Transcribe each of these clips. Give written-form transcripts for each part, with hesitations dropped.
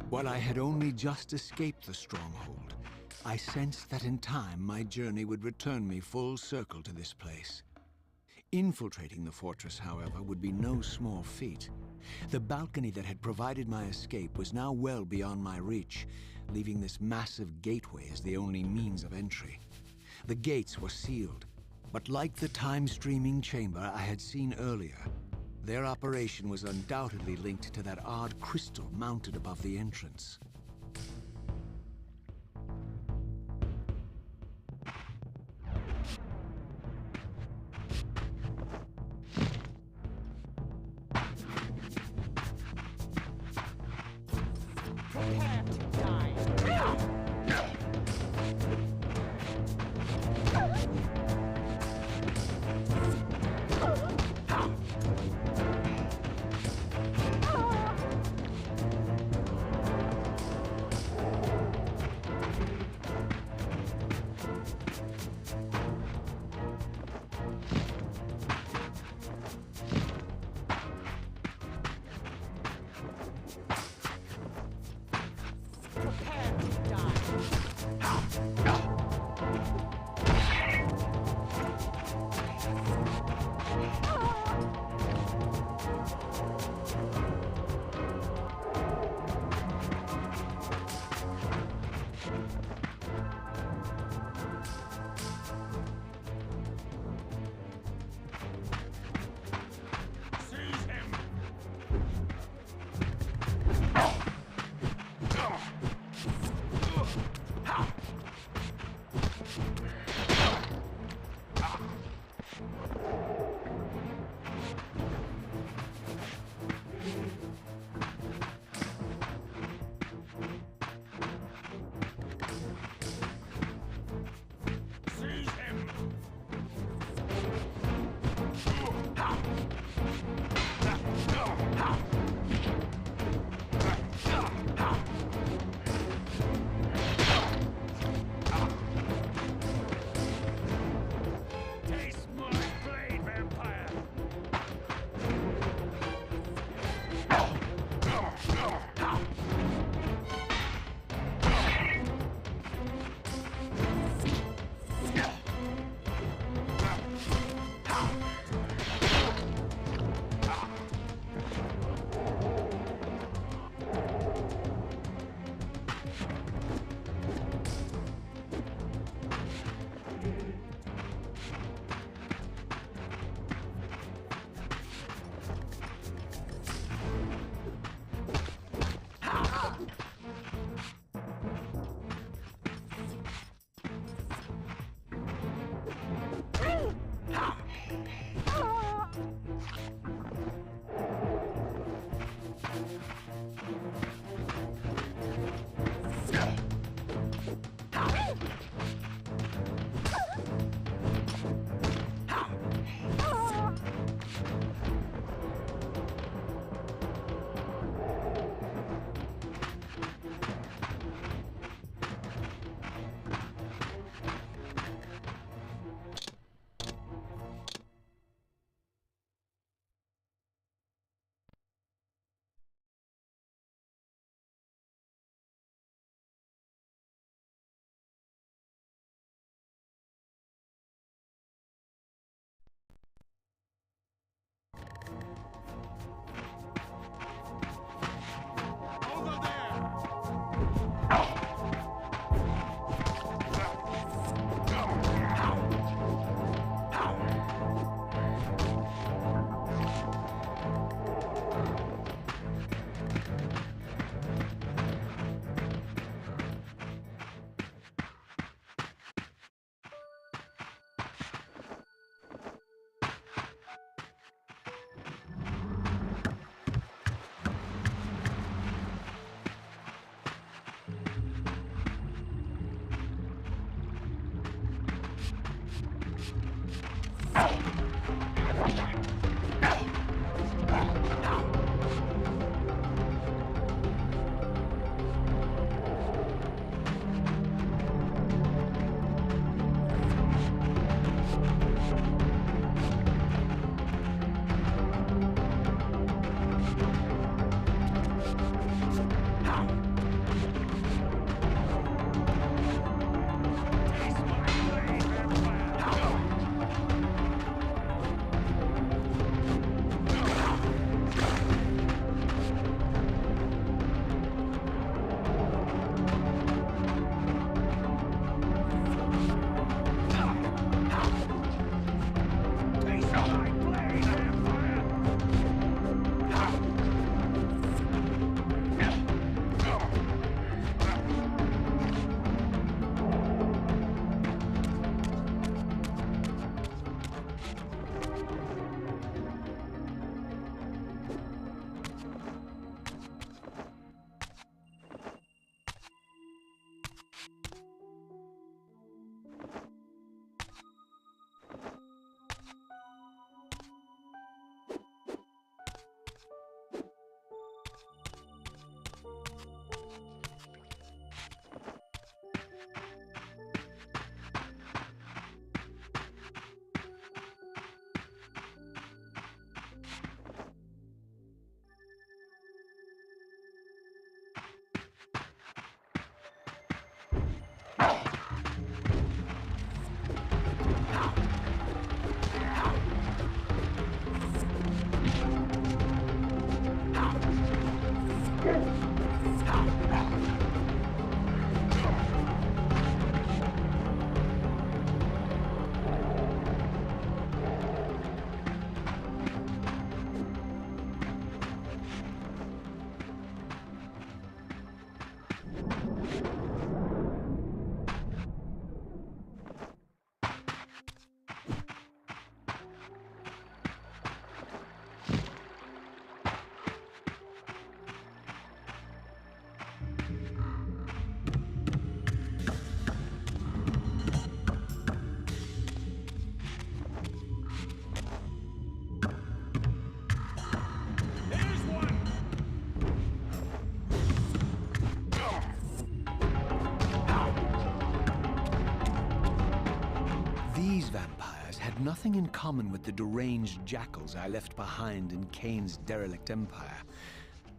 While I had only just escaped the stronghold, I sensed that in time my journey would return me full circle to this place. Infiltrating the fortress, however, would be no small feat. The balcony that had provided my escape was now well beyond my reach, leaving this massive gateway as the only means of entry. The gates were sealed, but like the time-streaming chamber I had seen earlier, their operation was undoubtedly linked to that odd crystal mounted above the entrance. Prepare to die. These vampires had nothing in common with the deranged jackals I left behind in Kain's derelict empire.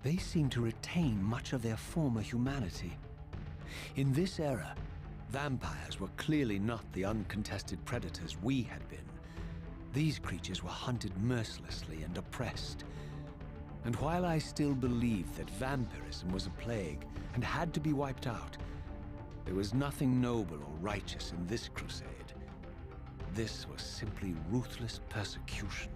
They seemed to retain much of their former humanity. In this era, vampires were clearly not the uncontested predators we had been. These creatures were hunted mercilessly and oppressed. And while I still believed that vampirism was a plague and had to be wiped out, there was nothing noble or righteous in this crusade. This was simply ruthless persecution.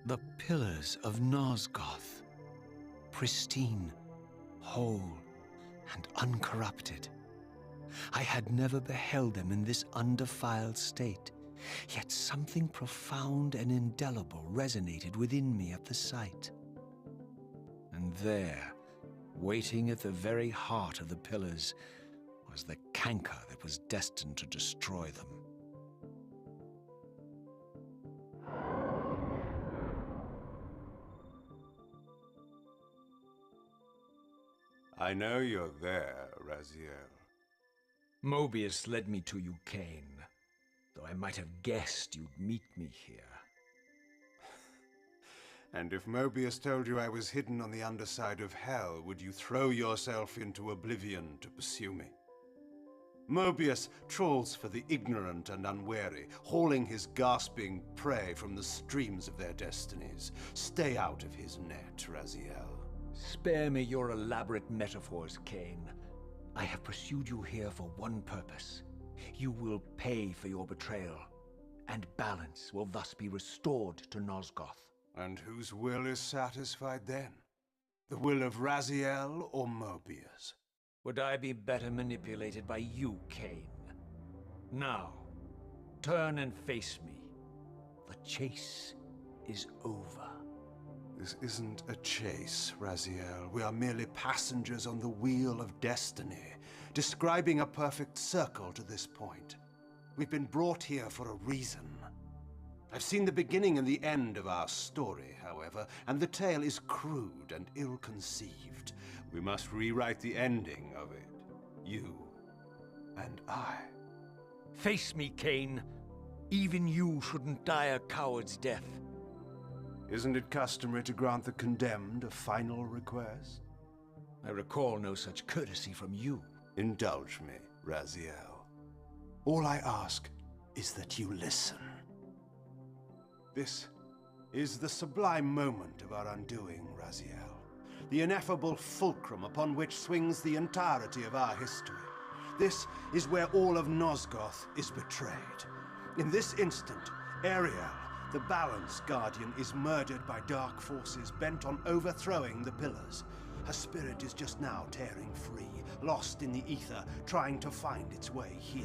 The pillars of Nosgoth, pristine, whole, and uncorrupted. I had never beheld them in this undefiled state, yet something profound and indelible resonated within me at the sight. And there, waiting at the very heart of the pillars, was the canker that was destined to destroy them. I know you're there, Raziel. Mobius led me to you, Kain, though I might have guessed you'd meet me here. And if Mobius told you I was hidden on the underside of hell, would you throw yourself into oblivion to pursue me? Mobius trawls for the ignorant and unwary, hauling his gasping prey from the streams of their destinies. Stay out of his net, Raziel. Spare me your elaborate metaphors, Kain. I have pursued you here for one purpose. You will pay for your betrayal, and balance will thus be restored to Nosgoth. And whose will is satisfied then? The will of Raziel or Mobius? Would I be better manipulated by you, Kain? Now, turn and face me. The chase is over. This isn't a chase, Raziel. We are merely passengers on the wheel of destiny, describing a perfect circle to this point. We've been brought here for a reason. I've seen the beginning and the end of our story, however, and the tale is crude and ill-conceived. We must rewrite the ending of it. You and I. Face me, Kain. Even you shouldn't die a coward's death. Isn't it customary to grant the condemned a final request? I recall no such courtesy from you. Indulge me, Raziel. All I ask is that you listen. This is the sublime moment of our undoing, Raziel. The ineffable fulcrum upon which swings the entirety of our history. This is where all of Nosgoth is betrayed. In this instant, Ariel, the Balance Guardian, is murdered by dark forces bent on overthrowing the pillars. Her spirit is just now tearing free, lost in the ether, trying to find its way here.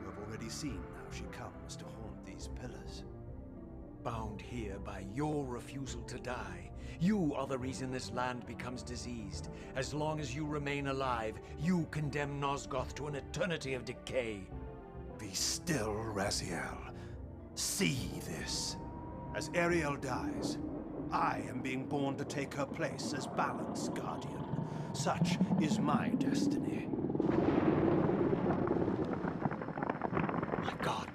You have already seen how she comes to haunt these pillars. Bound here by your refusal to die. You are the reason this land becomes diseased. As long as you remain alive, you condemn Nosgoth to an eternity of decay. Be still, Raziel. See this. As Ariel dies, I am being born to take her place as Balance Guardian. Such is my destiny. My God.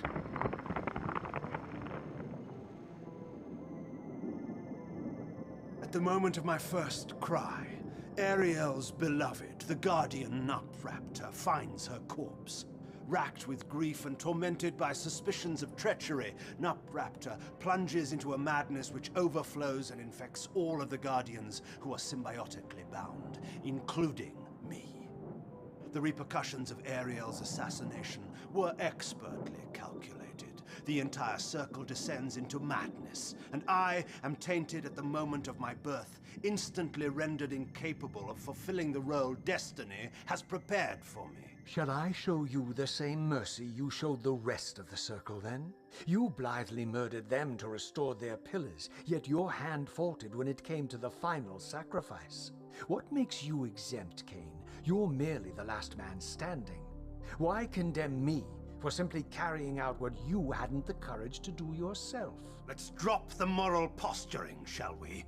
At the moment of my first cry, Ariel's beloved, the Guardian Nutraptor, finds her corpse. Racked with grief and tormented by suspicions of treachery, Nutraptor plunges into a madness which overflows and infects all of the Guardians who are symbiotically bound, including me. The repercussions of Ariel's assassination were expertly calculated. The entire circle descends into madness, and I am tainted at the moment of my birth, instantly rendered incapable of fulfilling the role destiny has prepared for me. Shall I show you the same mercy you showed the rest of the circle, then? You blithely murdered them to restore their pillars, yet your hand faltered when it came to the final sacrifice. What makes you exempt, Kain? You're merely the last man standing. Why condemn me for simply carrying out what you hadn't the courage to do yourself? Let's drop the moral posturing, shall we?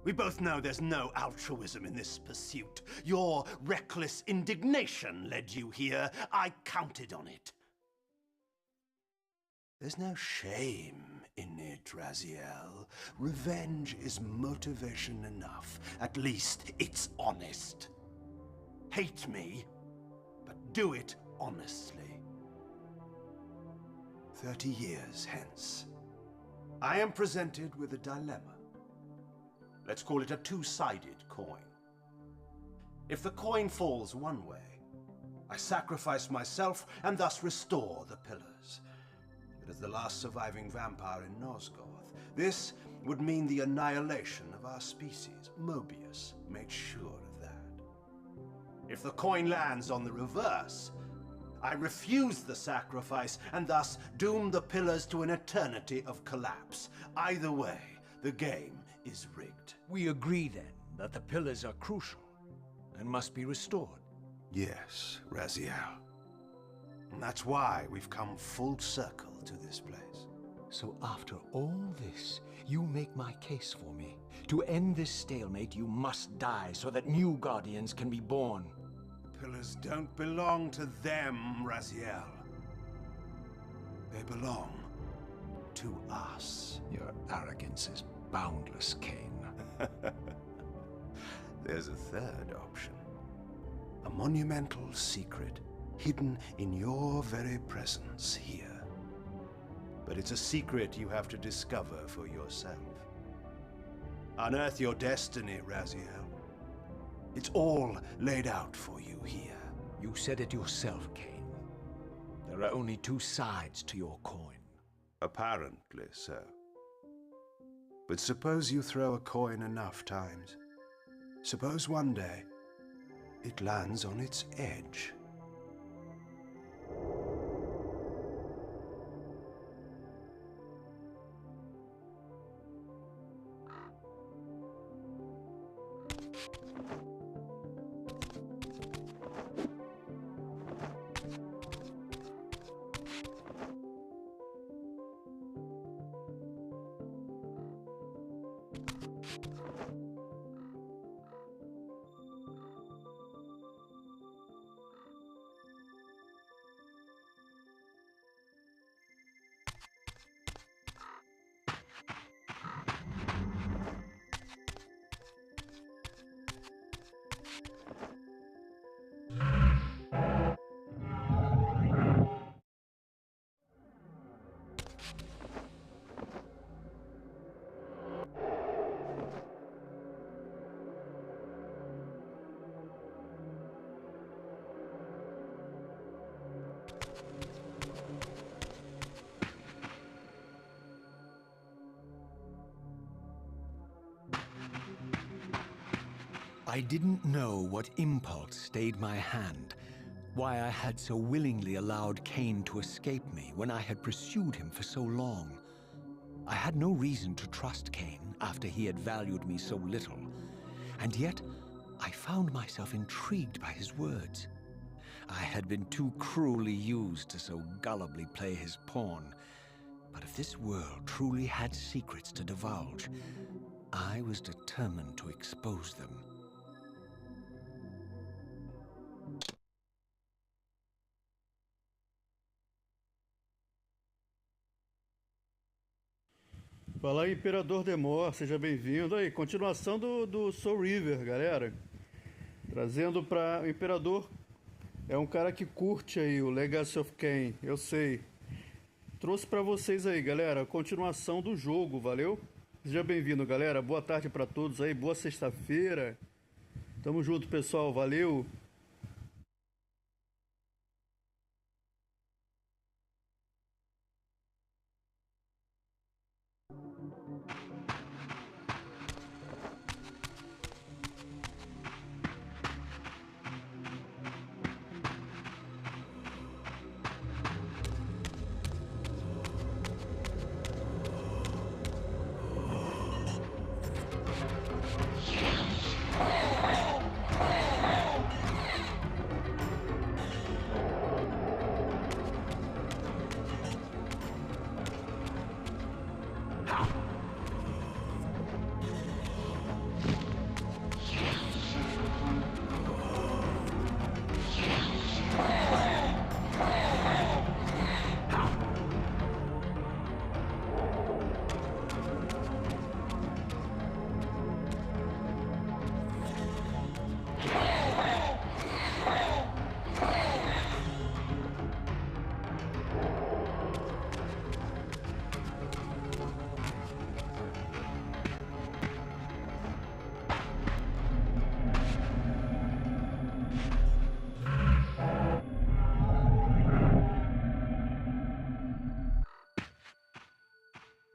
We both know there's no altruism in this pursuit. Your reckless indignation led you here. I counted on it. There's no shame in it, Raziel. Revenge is motivation enough. At least it's honest. Hate me, but do it honestly. 30 years hence, I am presented with a dilemma. Let's call it a two-sided coin. If the coin falls one way, I sacrifice myself and thus restore the pillars. as the last surviving vampire in Nosgoth. This would mean the annihilation of our species. Mobius made sure of that. If the coin lands on the reverse, I refuse the sacrifice and thus doom the pillars to an eternity of collapse. Either way, the game is rigged. We agree then that the pillars are crucial and must be restored. Yes, Raziel. And that's why we've come full circle to this place. So after all this, you make my case for me. To end this stalemate, you must die so that new Guardians can be born. Pillars don't belong to them, Raziel. They belong to us. Your arrogance is boundless, Kain. There's a third option. A monumental secret hidden in your very presence here. But it's a secret you have to discover for yourself. Unearth your destiny, Raziel. It's all laid out for you here. You said it yourself, Kain. There are only two sides to your coin. Apparently so. But suppose you throw a coin enough times. Suppose one day it lands on its edge. I didn't know what impulse stayed my hand, why I had so willingly allowed Kain to escape me when I had pursued him for so long. I had no reason to trust Kain after he had valued me so little, and yet I found myself intrigued by his words. I had been too cruelly used to so gullibly play his pawn, but if this world truly had secrets to divulge, I was determined to expose them. Fala aí, Imperador Demor, seja bem-vindo. Aí, continuação do Soulreaver, galera. Trazendo para o Imperador. É um cara que curte aí o Legacy of Kain, eu sei. Trouxe para vocês aí, galera, a continuação do jogo, valeu? Seja bem-vindo, galera. Boa tarde para todos aí, boa sexta-feira. Tamo junto, pessoal, valeu.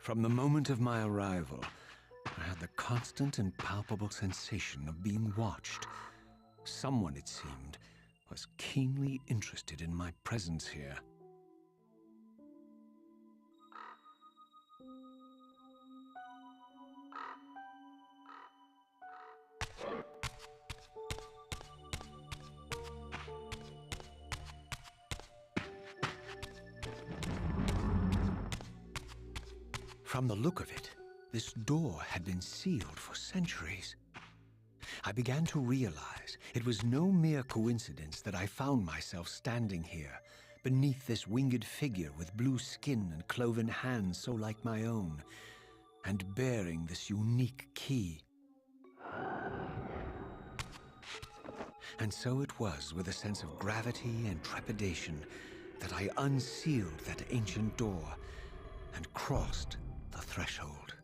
From the moment of my arrival, I had the constant and palpable sensation of being watched. Someone, it seemed, was keenly interested in my presence here. From the look of it, this door had been sealed for centuries. I began to realize it was no mere coincidence that I found myself standing here, beneath this winged figure with blue skin and cloven hands so like my own, and bearing this unique key. And so it was with a sense of gravity and trepidation that I unsealed that ancient door and crossed the threshold.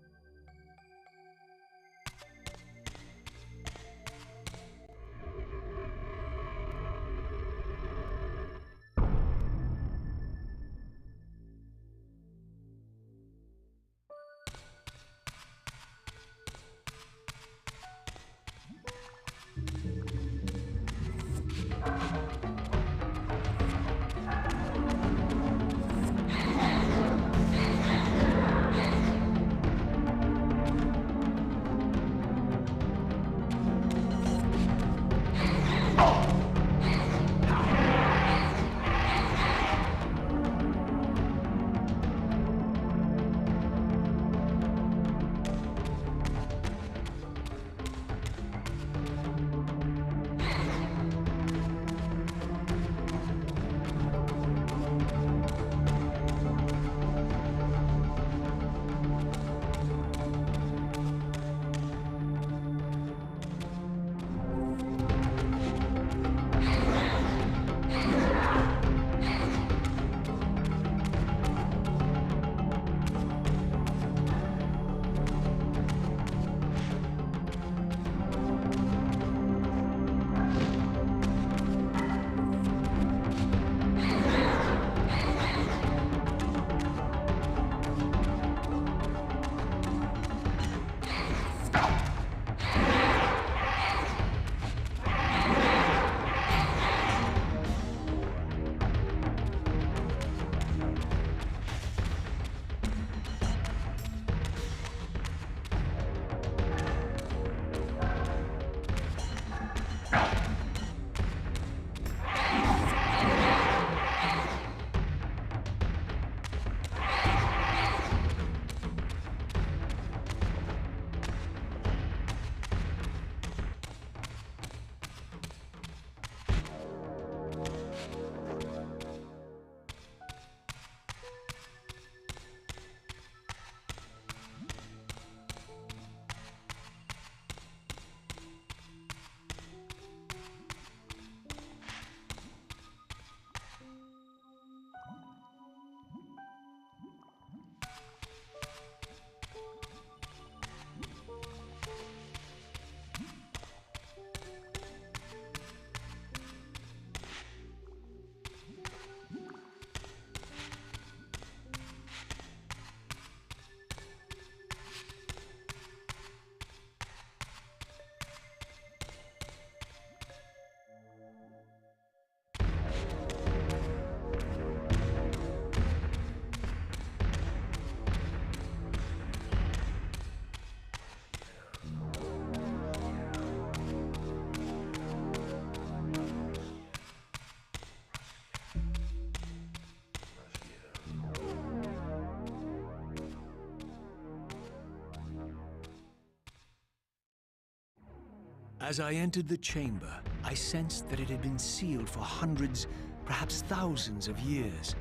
As I entered the chamber, I sensed that it had been sealed for hundreds, perhaps thousands of years.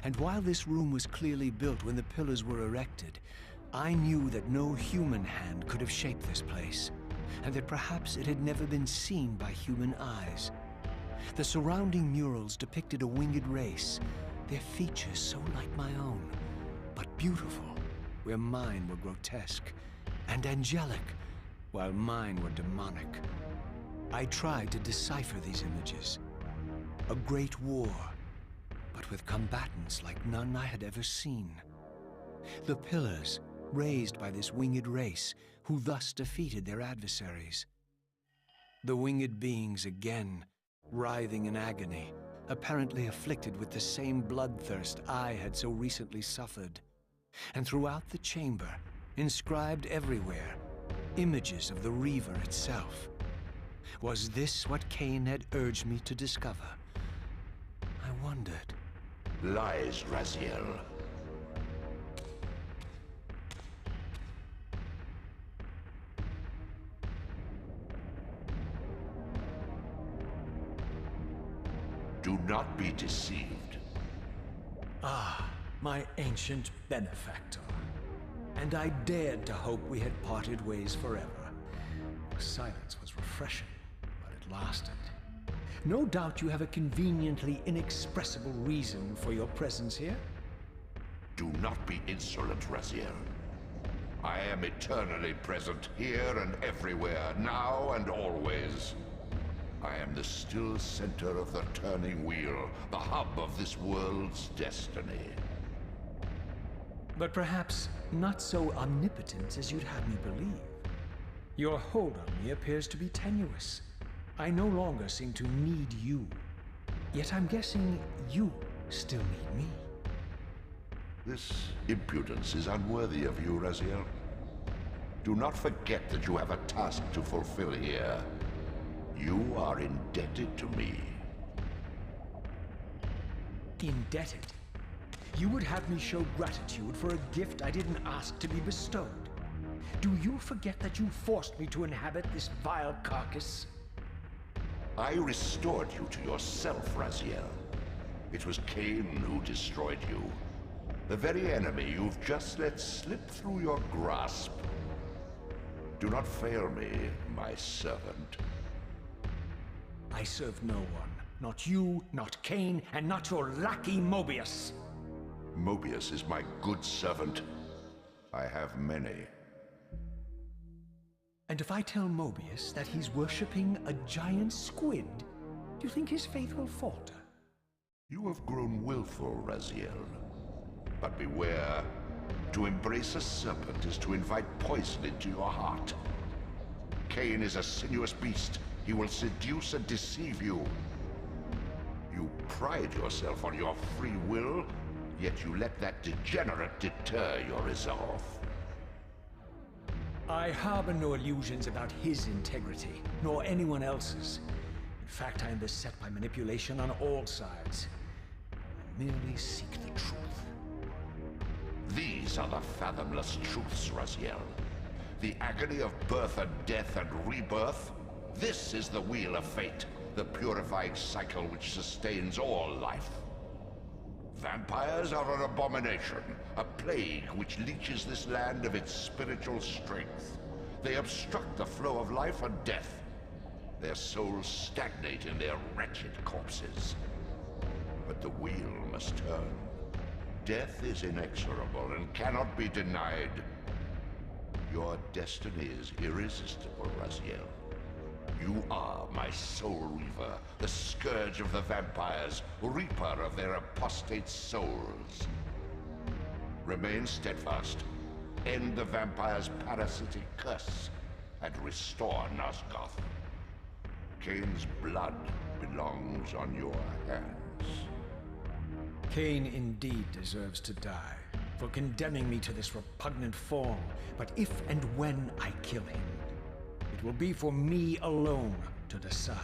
And while this room was clearly built when the pillars were erected, I knew that no human hand could have shaped this place, and that perhaps it had never been seen by human eyes. The surrounding murals depicted a winged race, their features so like my own, but beautiful, where mine were grotesque, and angelic, while mine were demonic. I tried to decipher these images. A great war, but with combatants like none I had ever seen. The pillars, raised by this winged race, who thus defeated their adversaries. The winged beings again, writhing in agony, apparently afflicted with the same bloodthirst I had so recently suffered. And throughout the chamber, inscribed everywhere, images of the Reaver itself. Was this what Kain had urged me to discover? I wondered. Lies, Raziel. Do not be deceived. Ah, my ancient benefactor. And I dared to hope we had parted ways forever. The silence was refreshing, but it lasted. No doubt you have a conveniently inexpressible reason for your presence here? Do not be insolent, Raziel. I am eternally present here and everywhere, now and always. I am the still center of the turning wheel, the hub of this world's destiny. But perhaps not so omnipotent as you'd have me believe. Your hold on me appears to be tenuous. I no longer seem to need you. Yet I'm guessing you still need me. This impudence is unworthy of you, Raziel. Do not forget that you have a task to fulfill here. You are indebted to me. Indebted? You would have me show gratitude for a gift I didn't ask to be bestowed. Do you forget that you forced me to inhabit this vile carcass? I restored you to yourself, Raziel. It was Kain who destroyed you. The very enemy you've just let slip through your grasp. Do not fail me, my servant. I serve no one. Not you, not Kain, and not your lackey Mobius. Mobius is my good servant. I have many. And if I tell Mobius that he's worshipping a giant squid, do you think his faith will falter? You have grown willful, Raziel. But beware. To embrace a serpent is to invite poison into your heart. Kain is a sinuous beast. He will seduce and deceive you. You pride yourself on your free will, yet you let that degenerate deter your resolve. I harbor no illusions about his integrity, nor anyone else's. In fact, I am beset by manipulation on all sides. I merely seek the truth. These are the fathomless truths, Raziel. The agony of birth and death and rebirth. This is the wheel of fate, the purifying cycle which sustains all life. Vampires are an abomination, a plague which leeches this land of its spiritual strength. They obstruct the flow of life and death. Their souls stagnate in their wretched corpses. But the wheel must turn. Death is inexorable and cannot be denied. Your destiny is irresistible, Raziel. You are my Soulreaver, the scourge of the vampires, reaper of their apostate souls. Remain steadfast, end the vampires' parasitic curse, and restore Nosgoth. Kain's blood belongs on your hands. Kain indeed deserves to die for condemning me to this repugnant form. But if and when I kill him, it will be for me alone to decide.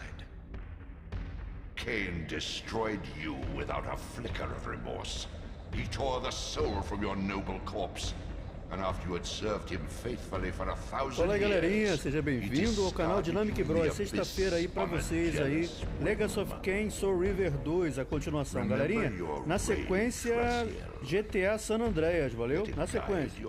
Kain destroyed you without a flicker of remorse. He tore the soul from your noble corpse. And after you had served him faithfully for 1,000 Fala aí, galerinha, years, seja bem-vindo ao canal Dinâmica Bros. Sexta-feira aí pra vocês aí, Legacy of Kain Soulreaver 2, a continuação, galerinha. Na sequência, GTA San Andreas, valeu? Na sequência.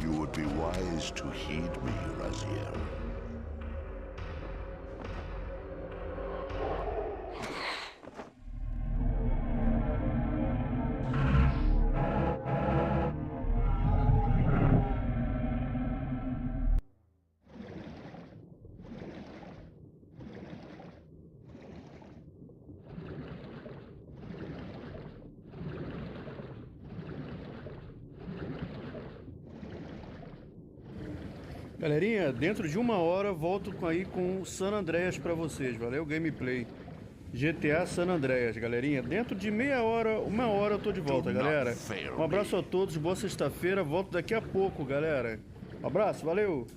You would be wise to heed me, Raziel. Galerinha, dentro de 1 hora volto aí com San Andreas pra vocês, valeu? Gameplay GTA San Andreas, galerinha. Dentro de meia hora, 1 hora eu tô de volta, galera. Um abraço a todos, boa sexta-feira, volto daqui a pouco, galera. Um abraço, valeu!